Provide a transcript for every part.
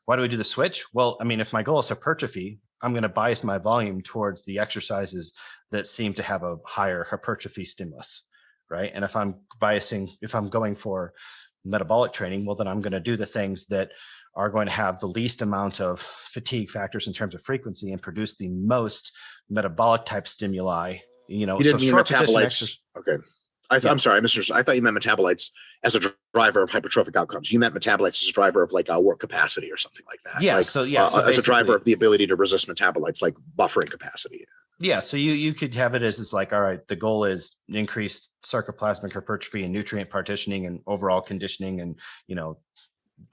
Why do we do the switch? Well, I mean, if my goal is hypertrophy, I'm going to bias my volume towards the exercises that seem to have a higher hypertrophy stimulus, right? And if I'm going for metabolic training, well, then I'm going to do the things that are going to have the least amount of fatigue factors in terms of frequency and produce the most metabolic type stimuli. You You so didn't mean short position metabolites. exercise. Okay. Yeah. I'm sorry, Mr. I thought you meant metabolites as a driver of hypertrophic outcomes. You meant metabolites as a driver of like work capacity or something like that. Yeah. Like, So yeah. So as a driver of the ability to resist metabolites, like buffering capacity. Yeah, so you could have it as it's like, all right, the goal is increased sarcoplasmic hypertrophy and nutrient partitioning and overall conditioning and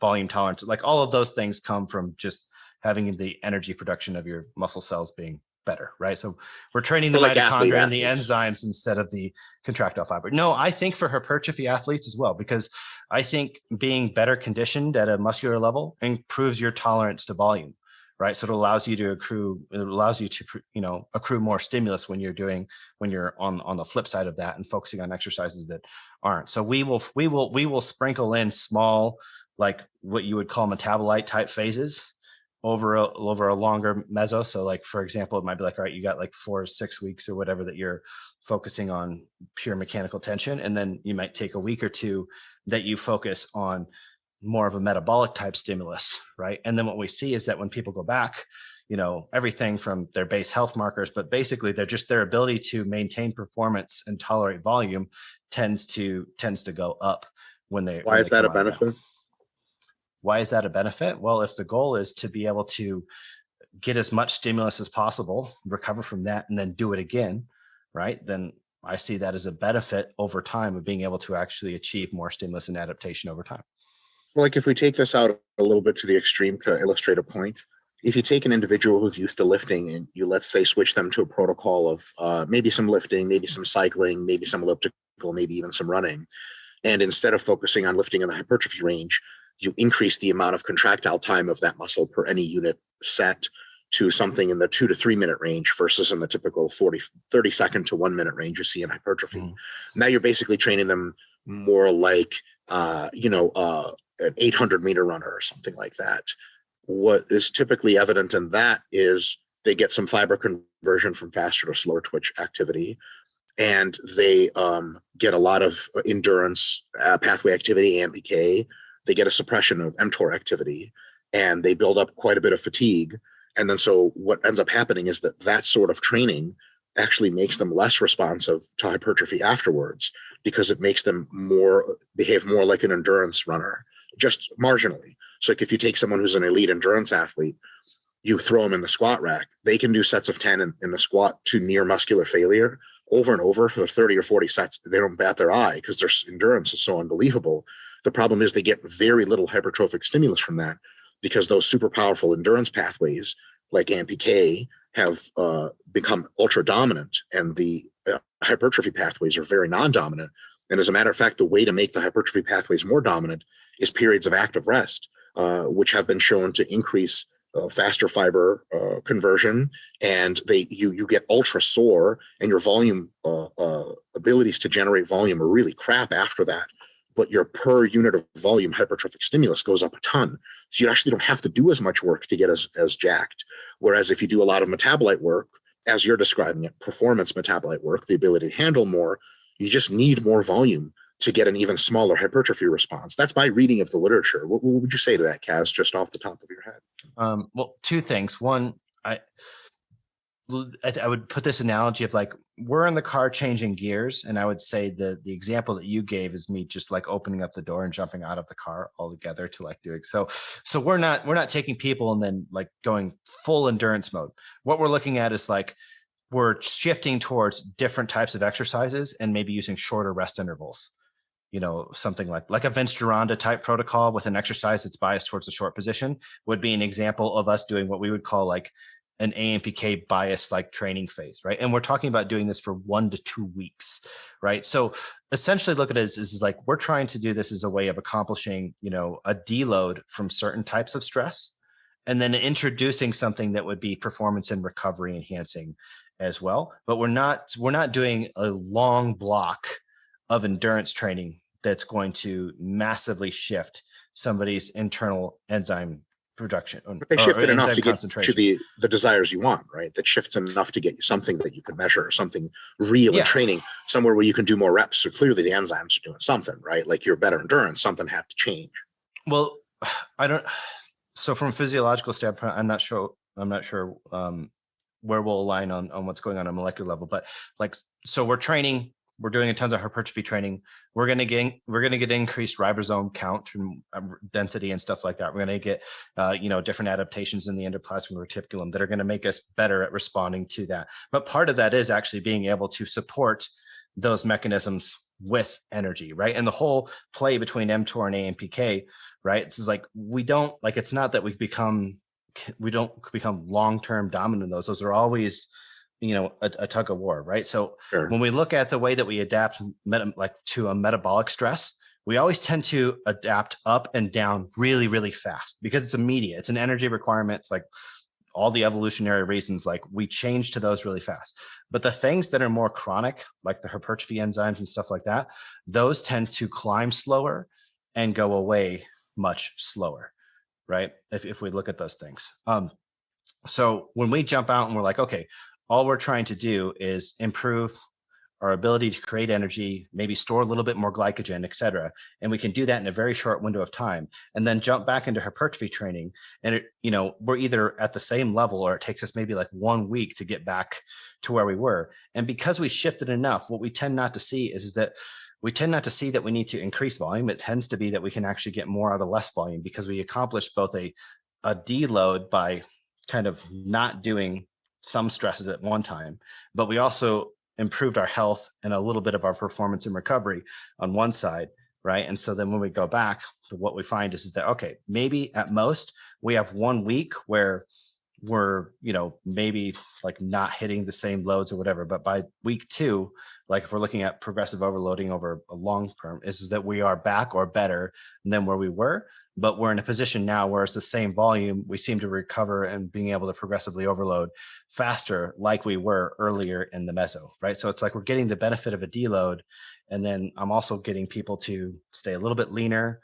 volume tolerance. Like all of those things come from just having the energy production of your muscle cells being better, right? So we're training the like mitochondria and the enzymes instead of the contractile fiber. No, I think for hypertrophy athletes as well, because I think being better conditioned at a muscular level improves your tolerance to volume. Right. So it allows you to accrue more stimulus when you're on the flip side of that and focusing on exercises that aren't. So we will sprinkle in small, like what you would call metabolite type phases over a longer meso. So like, for example, it might be like, all right, you got like 4 or 6 weeks or whatever that you're focusing on pure mechanical tension. And then you might take a week or two that you focus on more of a metabolic type stimulus, right? And then what we see is that when people go back, everything from their base health markers, but basically their ability to maintain performance and tolerate volume tends to go up when they. Why is that a benefit? Why is that a benefit? Well, if the goal is to be able to get as much stimulus as possible, recover from that, and then do it again, right? Then I see that as a benefit over time of being able to actually achieve more stimulus and adaptation over time. Like if we take this out a little bit to the extreme to illustrate a point, if you take an individual who's used to lifting and you, let's say, switch them to a protocol of maybe some lifting, maybe some cycling, maybe some elliptical, maybe even some running, and instead of focusing on lifting in the hypertrophy range, you increase the amount of contractile time of that muscle per any unit set to something in the 2 to 3 minute range versus in the typical 30 second to 1 minute range you see in hypertrophy. Mm-hmm. Now you're basically training them more like, an 800-meter runner or something like that. What is typically evident in that is they get some fiber conversion from faster to slower twitch activity, and they get a lot of endurance pathway activity, AMPK. They get a suppression of mTOR activity, and they build up quite a bit of fatigue. And then so what ends up happening is that sort of training actually makes them less responsive to hypertrophy afterwards, because it makes them behave more like an endurance runner, just marginally. So like if you take someone who's an elite endurance athlete, you throw them in the squat rack, they can do sets of 10 in the squat to near muscular failure over and over for 30 or 40 sets. They don't bat their eye because their endurance is so unbelievable. The problem is they get very little hypertrophic stimulus from that, because those super powerful endurance pathways like AMPK have become ultra dominant, and the hypertrophy pathways are very non-dominant. And as a matter of fact, the way to make the hypertrophy pathways more dominant is periods of active rest, which have been shown to increase faster fiber conversion, and you get ultra sore, and your volume abilities to generate volume are really crap after that. But your per unit of volume hypertrophic stimulus goes up a ton. So you actually don't have to do as much work to get as jacked. Whereas if you do a lot of metabolite work, as you're describing it, performance metabolite work, the ability to handle more, you just need more volume to get an even smaller hypertrophy response. That's my reading of the literature. What would you say to that, Kaz, just off the top of your head? Well, 2 things. One, I would put this analogy of like, we're in the car changing gears. And I would say the example that you gave is me just like opening up the door and jumping out of the car altogether to like doing. So we're not taking people and then like going full endurance mode. What we're looking at is like, we're shifting towards different types of exercises and maybe using shorter rest intervals. Something like a Vince Gironda type protocol with an exercise that's biased towards the short position would be an example of us doing what we would call like an AMPK bias like training phase, right? And we're talking about doing this for 1 to 2 weeks, right? So essentially look at it as like, we're trying to do this as a way of accomplishing, a deload from certain types of stress, and then introducing something that would be performance and recovery enhancing as well. But we're not doing a long block of endurance training that's going to massively shift somebody's internal enzyme production But they or shifted enough enzyme to get to concentration. the desires you want, right? That shifts enough to get you something that you can measure, something real in Yeah. training, somewhere where you can do more reps. So clearly the enzymes are doing something, right? Like you're better endurance, something had to change. Well, I don't. So from a physiological standpoint, I'm not sure. Where we'll align on what's going on a molecular level, but like, so we're training. We're doing a tons of hypertrophy training. We're gonna get increased ribosome count and density and stuff like that. We're gonna get different adaptations in the endoplasmic reticulum that are going to make us better at responding to that. But part of that is actually being able to support those mechanisms with energy, right? And the whole play between mTOR and AMPK, right? It's like it's not that we don't become long-term dominant in those. Those are always, a tug of war, right? So Sure. when we look at the way that we adapt to a metabolic stress, we always tend to adapt up and down really, really fast because it's immediate. It's an energy requirement. It's like all the evolutionary reasons, like we change to those really fast. But the things that are more chronic, like the hypertrophy enzymes and stuff like that, those tend to climb slower and go away much slower, right? If we look at those things. So when we jump out and we're like, okay, all we're trying to do is improve our ability to create energy, maybe store a little bit more glycogen, et cetera. And we can do that in a very short window of time and then jump back into hypertrophy training. And we're either at the same level or it takes us maybe like 1 week to get back to where we were. And because we shifted enough, what we tend not to see is that we tend not to see that we need to increase volume. It tends to be that we can actually get more out of less volume because we accomplish both a deload by kind of not doing some stresses at one time, but we also improved our health and a little bit of our performance and recovery on one side, right? And so then when we go back, what we find is that, okay, maybe at most we have 1 week where we're, maybe like not hitting the same loads or whatever. But by week 2, like if we're looking at progressive overloading over a long term, is that we are back or better than where we were. But we're in a position now where it's the same volume. We seem to recover and being able to progressively overload faster like we were earlier in the meso, right? So it's like we're getting the benefit of a deload. And then I'm also getting people to stay a little bit leaner,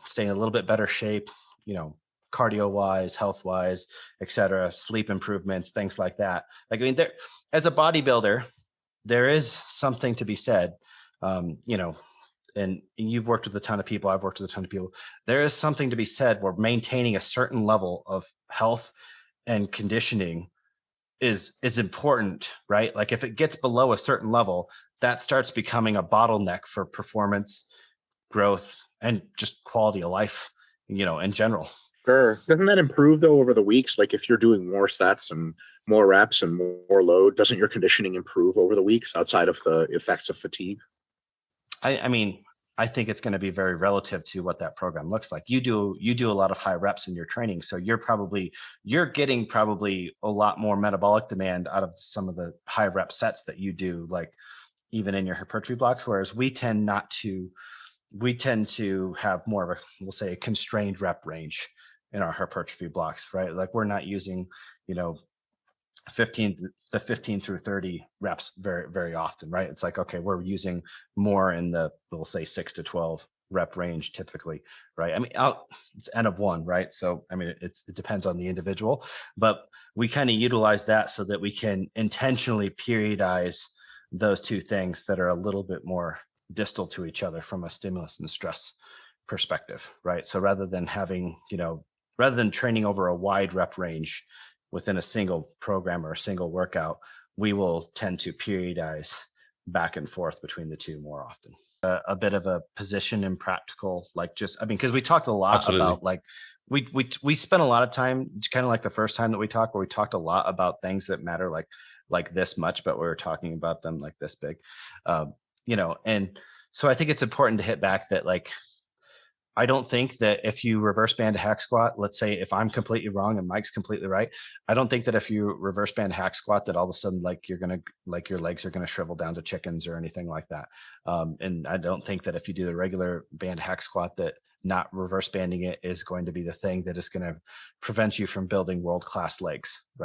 stay in a little bit better shape, cardio wise, health wise, et cetera, sleep improvements, things like that. Like, I mean, there, as a bodybuilder, there is something to be said, and you've worked with a ton of people, I've worked with a ton of people. There is something to be said where maintaining a certain level of health and conditioning is important, right? Like if it gets below a certain level, that starts becoming a bottleneck for performance, growth, and just quality of life, in general. Sure. Doesn't that improve though over the weeks? Like if you're doing more sets and more reps and more load, doesn't your conditioning improve over the weeks outside of the effects of fatigue? I mean, I think it's going to be very relative to what that program looks like. You do a lot of high reps in your training, so you're getting probably a lot more metabolic demand out of some of the high rep sets that you do, like even in your hypertrophy blocks. Whereas we tend to have more of a, we'll say, a constrained rep range in our hypertrophy blocks, right? Like we're not using, 15 through 30 reps very, very often, right? It's like, okay, we're using more in the, we'll say 6 to 12 rep range typically, right? I mean, it's N of 1, right? So, I mean, it depends on the individual, but we kind of utilize that so that we can intentionally periodize those two things that are a little bit more distal to each other from a stimulus and stress perspective, right? So rather than training over a wide rep range within a single program or a single workout, we will tend to periodize back and forth between the two more often. A bit of a position and practical, like because we talked a lot Absolutely. about like, we spent a lot of time, kind of like the first time that we talked, where we talked a lot about things that matter like this much, but we were talking about them like this big, and so I think it's important to hit back that like, I don't think that if you reverse band a hack squat, let's say if I'm completely wrong and Mike's completely right, I don't think that if you reverse band a hack squat that all of a sudden like your legs are gonna shrivel down to chickens or anything like that. And I don't think that if you do the regular band hack squat that not reverse banding it is going to be the thing that is going to prevent you from building world-class legs, right?